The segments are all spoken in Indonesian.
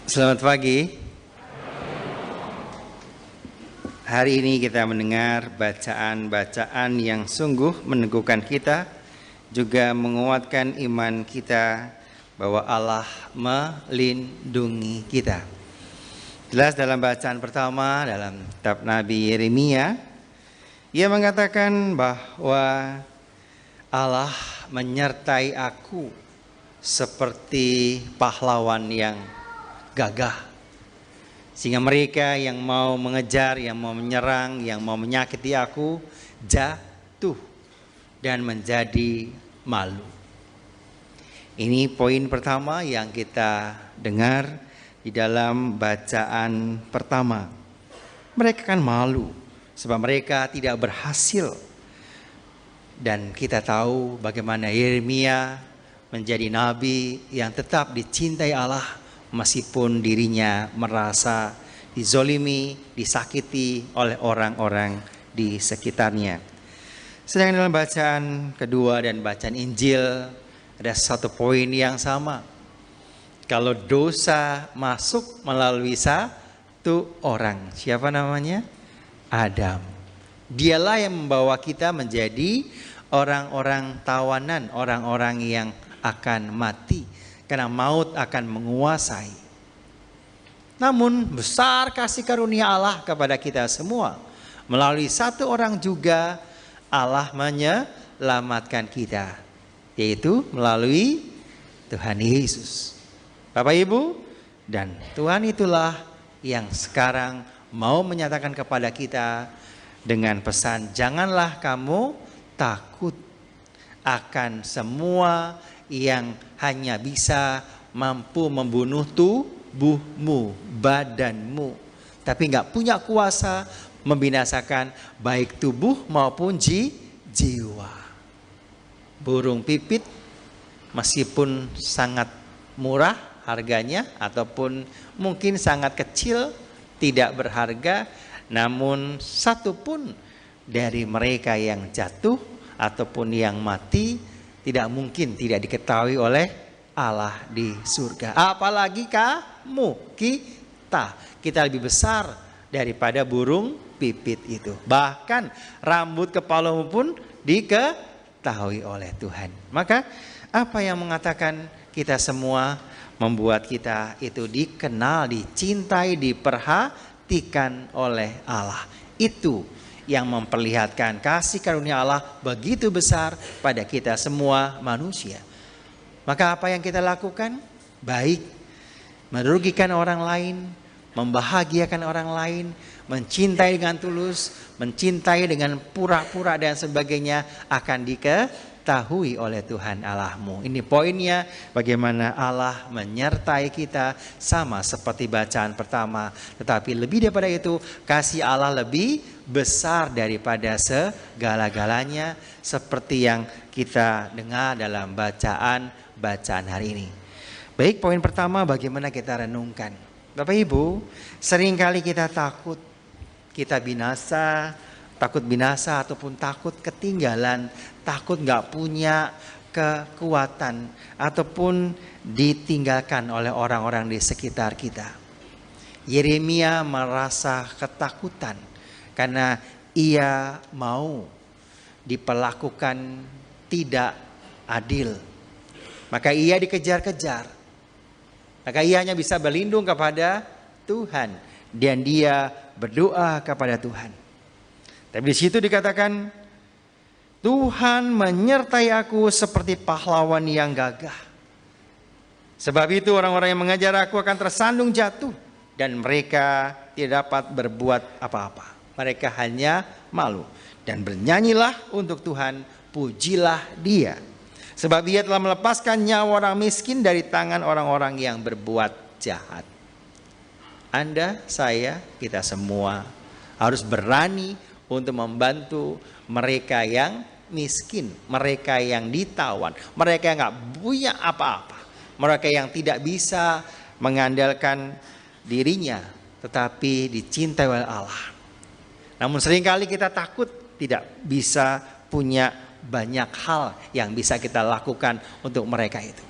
Selamat pagi. Hari ini kita mendengar bacaan-bacaan yang sungguh meneguhkan kita, juga menguatkan iman kita bahwa Allah melindungi kita. Jelas dalam bacaan pertama dalam kitab Nabi Yeremia, ia mengatakan bahwa Allah menyertai aku seperti pahlawan yang gagah. Sehingga mereka yang mau mengejar, yang mau menyerang, yang mau menyakiti aku jatuh dan menjadi malu. Ini poin pertama yang kita dengar di dalam bacaan pertama. Mereka kan malu sebab mereka tidak berhasil. Dan kita tahu bagaimana Yeremia menjadi nabi yang tetap dicintai Allah meskipun dirinya merasa dizolimi, disakiti oleh orang-orang di sekitarnya. Sedangkan dalam bacaan kedua dan bacaan Injil ada satu poin yang sama. Kalau dosa masuk melalui satu orang, siapa namanya? Adam. Dialah yang membawa kita menjadi orang-orang tawanan, orang-orang yang akan mati. Karena maut akan menguasai. Namun besar kasih karunia Allah kepada kita semua. Melalui satu orang juga Allah menyelamatkan kita. Yaitu melalui Tuhan Yesus. Bapak Ibu, dan Tuhan itulah yang sekarang mau menyatakan kepada kita dengan pesan, janganlah kamu takut akan semua yang hanya bisa mampu membunuh tubuhmu, badanmu, tapi nggak punya kuasa membinasakan baik tubuh maupun jiwa. Burung pipit meskipun sangat murah harganya ataupun mungkin sangat kecil, tidak berharga, namun satu pun dari mereka yang jatuh ataupun yang mati tidak mungkin tidak diketahui oleh Allah di surga. Apalagi kamu, kita lebih besar daripada burung pipit itu. Bahkan rambut kepalamu pun diketahui oleh Tuhan. Maka apa yang mengatakan kita semua membuat kita itu dikenal, dicintai, diperhatikan oleh Allah. Itu yang memperlihatkan kasih karunia Allah begitu besar pada kita semua manusia. Maka apa yang kita lakukan? Baik merugikan orang lain, membahagiakan orang lain, mencintai dengan tulus, mencintai dengan pura-pura dan sebagainya akan diketahui oleh Tuhan Allahmu. Ini poinnya, bagaimana Allah menyertai kita sama seperti bacaan pertama. Tetapi lebih daripada itu, kasih Allah lebih besar daripada segala-galanya, seperti yang kita dengar dalam bacaan hari ini. Baik, poin pertama bagaimana kita renungkan. Bapak Ibu, seringkali kita takut kita binasa, takut binasa ataupun takut ketinggalan, takut gak punya kekuatan ataupun ditinggalkan oleh orang-orang di sekitar kita. Yeremia merasa ketakutan karena ia mau diperlakukan tidak adil. Maka ia dikejar-kejar. Maka ia hanya bisa berlindung kepada Tuhan. Dan dia berdoa kepada Tuhan. Tapi di situ dikatakan, Tuhan menyertai aku seperti pahlawan yang gagah. Sebab itu orang-orang yang mengejar aku akan tersandung jatuh. Dan mereka tidak dapat berbuat apa-apa. Mereka hanya malu. Dan bernyanyilah untuk Tuhan, pujilah Dia. Sebab Dia telah melepaskan nyawa orang miskin dari tangan orang-orang yang berbuat jahat. Anda, saya, kita semua harus berani untuk membantu mereka yang miskin, mereka yang ditawan, mereka yang gak punya apa-apa, mereka yang tidak bisa mengandalkan dirinya, tetapi dicintai oleh Allah. Namun seringkali kita takut tidak bisa punya banyak hal yang bisa kita lakukan untuk mereka itu.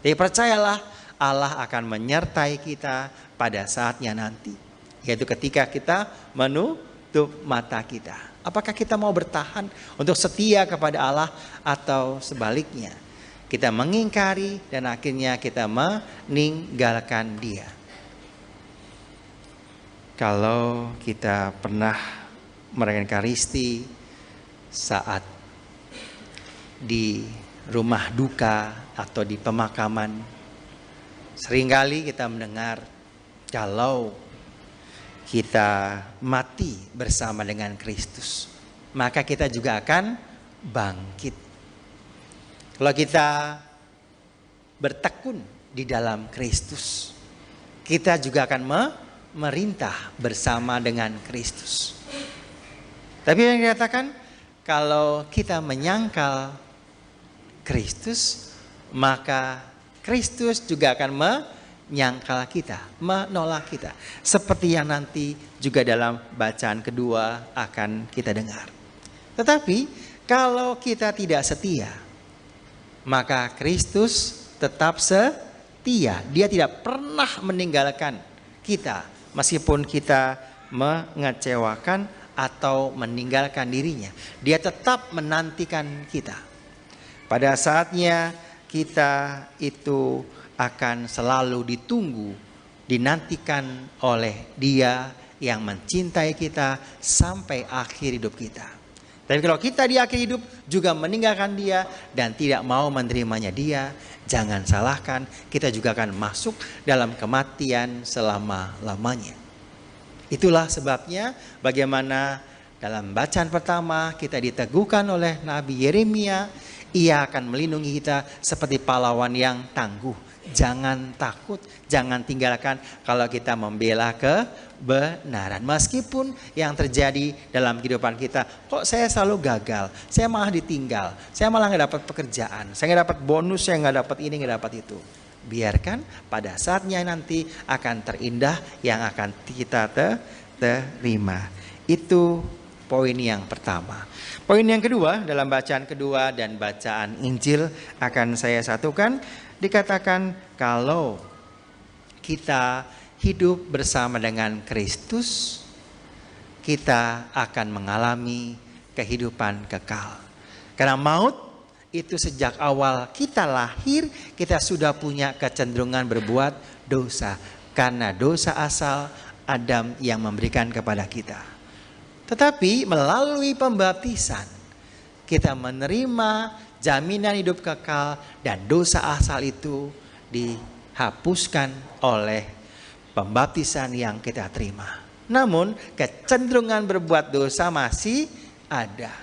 Jadi percayalah, Allah akan menyertai kita pada saatnya nanti. Yaitu ketika kita menutup mata kita. Apakah kita mau bertahan untuk setia kepada Allah atau sebaliknya? Kita mengingkari dan akhirnya kita meninggalkan Dia. Kalau kita pernah merayakan Ekaristi saat di rumah duka atau di pemakaman, seringkali kita mendengar kalau kita mati bersama dengan Kristus, maka kita juga akan bangkit. Kalau kita bertekun di dalam Kristus, kita juga akan merintah bersama dengan Kristus. Tapi yang dikatakan, kalau kita menyangkal Kristus, maka Kristus juga akan menyangkal kita, menolak kita. Seperti yang nanti juga dalam bacaan kedua akan kita dengar. Tetapi kalau kita tidak setia, maka Kristus tetap setia. Dia tidak pernah meninggalkan kita meskipun kita mengecewakan atau meninggalkan dirinya. Dia tetap menantikan kita. Pada saatnya kita itu akan selalu ditunggu, dinantikan oleh Dia yang mencintai kita sampai akhir hidup kita. Tapi kalau kita di akhir hidup juga meninggalkan Dia dan tidak mau menerimanya Dia, jangan salahkan, kita juga akan masuk dalam kematian selama-lamanya. Itulah sebabnya bagaimana dalam bacaan pertama kita diteguhkan oleh Nabi Yeremia, Ia akan melindungi kita seperti pahlawan yang tangguh. Jangan takut, jangan tinggalkan kalau kita membela kebenaran. Meskipun yang terjadi dalam kehidupan kita, kok saya selalu gagal, saya malah ditinggal, saya malah gak dapat pekerjaan, saya gak dapat bonus, saya gak dapat ini, gak dapat itu. Biarkan pada saatnya nanti akan terindah yang akan kita terima. Itu poin yang pertama. Poin yang kedua, dalam bacaan kedua dan bacaan Injil akan saya satukan. Dikatakan kalau kita hidup bersama dengan Kristus, kita akan mengalami kehidupan kekal. Karena maut itu sejak awal kita lahir, kita sudah punya kecenderungan berbuat dosa. Karena dosa asal Adam yang memberikan kepada kita. Tetapi melalui pembaptisan, kita menerima jaminan hidup kekal dan dosa asal itu dihapuskan oleh pembaptisan yang kita terima. Namun kecenderungan berbuat dosa masih ada.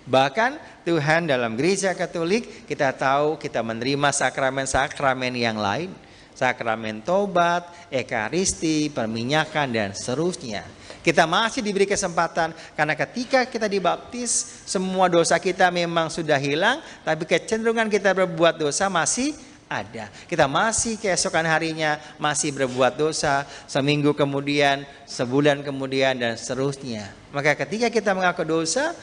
Bahkan Tuhan dalam gereja Katolik kita tahu kita menerima sakramen-sakramen yang lain. Sakramen tobat, ekaristi, perminyakan dan seterusnya. Kita masih diberi kesempatan karena ketika kita dibaptis semua dosa kita memang sudah hilang, tapi kecenderungan kita berbuat dosa masih ada. Kita masih keesokan harinya masih berbuat dosa, seminggu kemudian, sebulan kemudian dan seterusnya. Maka ketika kita mengaku dosa,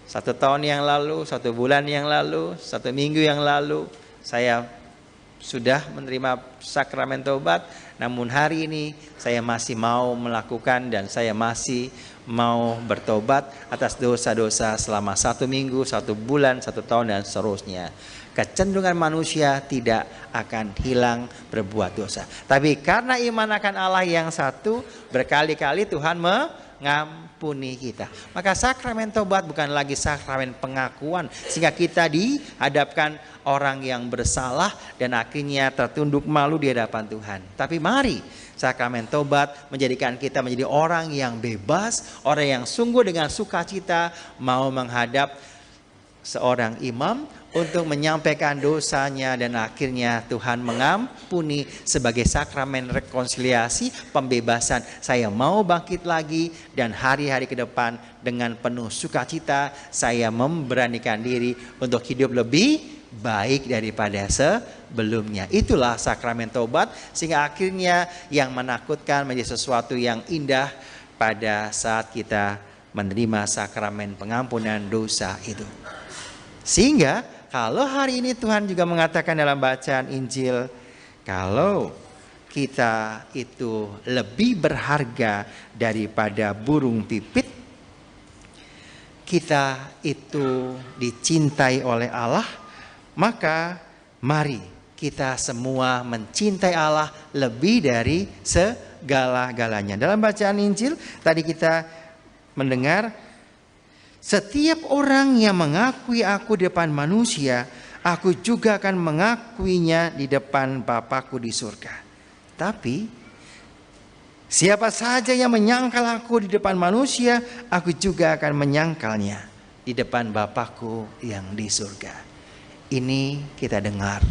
1 tahun yang lalu, 1 bulan yang lalu, 1 minggu yang lalu, saya sudah menerima sakramen tobat, namun hari ini saya masih mau melakukan dan saya masih mau bertobat atas dosa-dosa selama 1 minggu, 1 bulan, 1 tahun dan seterusnya. Kecenderungan manusia tidak akan hilang berbuat dosa. Tapi karena iman akan Allah yang satu, berkali-kali Tuhan mengampuni kita. Maka sakramen tobat bukan lagi sakramen pengakuan sehingga kita dihadapkan orang yang bersalah dan akhirnya tertunduk malu di hadapan Tuhan. Tapi mari sakramen tobat menjadikan kita menjadi orang yang bebas, orang yang sungguh dengan sukacita mau menghadap seorang imam untuk menyampaikan dosanya dan akhirnya Tuhan mengampuni sebagai sakramen rekonsiliasi, pembebasan. Saya mau bangkit lagi dan hari-hari ke depan dengan penuh sukacita saya memberanikan diri untuk hidup lebih baik daripada sebelumnya. Itulah sakramen tobat sehingga akhirnya yang menakutkan menjadi sesuatu yang indah pada saat kita menerima sakramen pengampunan dosa itu. Sehingga kalau hari ini Tuhan juga mengatakan dalam bacaan Injil, Kalau kita itu lebih berharga daripada burung pipit, kita itu dicintai oleh Allah, maka mari kita semua mencintai Allah lebih dari segala-galanya. Dalam bacaan Injil tadi kita mendengar, setiap orang yang mengakui aku di depan manusia, aku juga akan mengakuinya di depan Bapa-Ku di surga. Tapi siapa saja yang menyangkal aku di depan manusia, aku juga akan menyangkalnya di depan Bapa-Ku yang di surga. Ini kita dengar.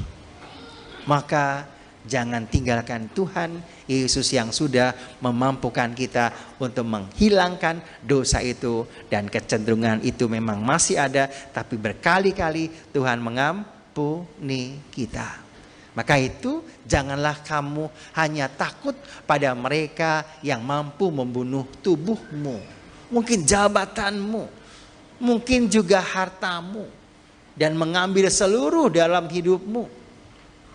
Maka jangan tinggalkan Tuhan Yesus yang sudah memampukan kita untuk menghilangkan dosa itu. Dan kecenderungan itu memang masih ada, tapi berkali-kali Tuhan mengampuni kita. Maka itu janganlah kamu hanya takut pada mereka yang mampu membunuh tubuhmu. Mungkin jabatanmu, mungkin juga hartamu, dan mengambil seluruh dalam hidupmu.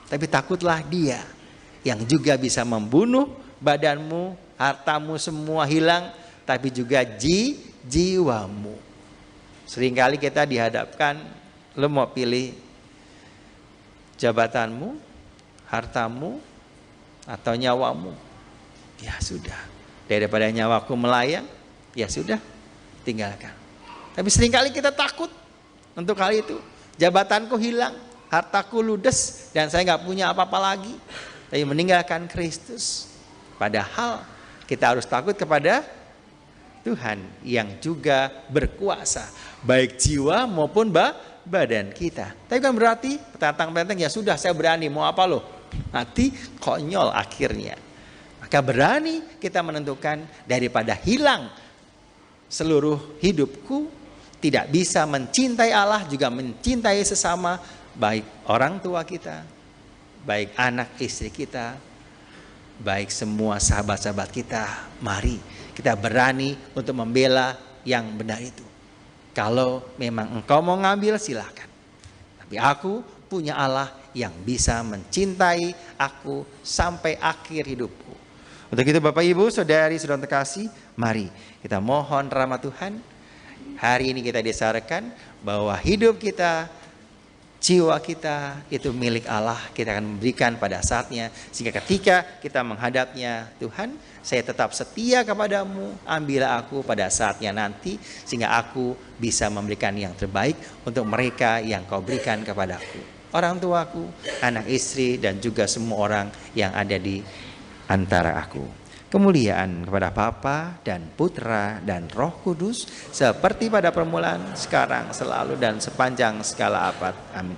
Tapi takutlah dia yang juga bisa membunuh badanmu, hartamu semua hilang, tapi juga jiwamu. Seringkali kita dihadapkan, lo mau pilih jabatanmu, hartamu, atau nyawamu? Ya sudah, daripada nyawaku melayang, ya sudah, tinggalkan. Tapi seringkali kita takut untuk hal itu. Jabatanku hilang, hartaku ludes, dan saya nggak punya apa-apa lagi. Tapi meninggalkan Kristus. Padahal kita harus takut kepada Tuhan yang juga berkuasa, baik jiwa maupun badan kita. Tapi kan berarti petantang-petantang, ya sudah saya berani, mau apa loh? Nanti konyol akhirnya. Maka berani kita menentukan, daripada hilang seluruh hidupku, tidak bisa mencintai Allah juga mencintai sesama, baik orang tua kita, baik anak istri kita, baik semua sahabat-sahabat kita. Mari kita berani untuk membela yang benar itu. Kalau memang engkau mau ngambil, silakan. Tapi aku punya Allah yang bisa mencintai aku sampai akhir hidupku. Untuk itu Bapak Ibu, Saudari, Saudara terkasih, mari kita mohon rahmat Tuhan. Hari ini kita disyaratkan bahwa hidup kita, jiwa kita itu milik Allah. Kita akan memberikan pada saatnya, sehingga ketika kita menghadapnya, Tuhan, saya tetap setia kepadamu, ambillah aku pada saatnya nanti, sehingga aku bisa memberikan yang terbaik untuk mereka yang kau berikan kepadaku. Orang tuaku, anak istri, dan juga semua orang yang ada di antara aku. Kemuliaan kepada Bapa dan Putra dan Roh Kudus, seperti pada permulaan, sekarang, selalu, dan sepanjang segala abad. Amin.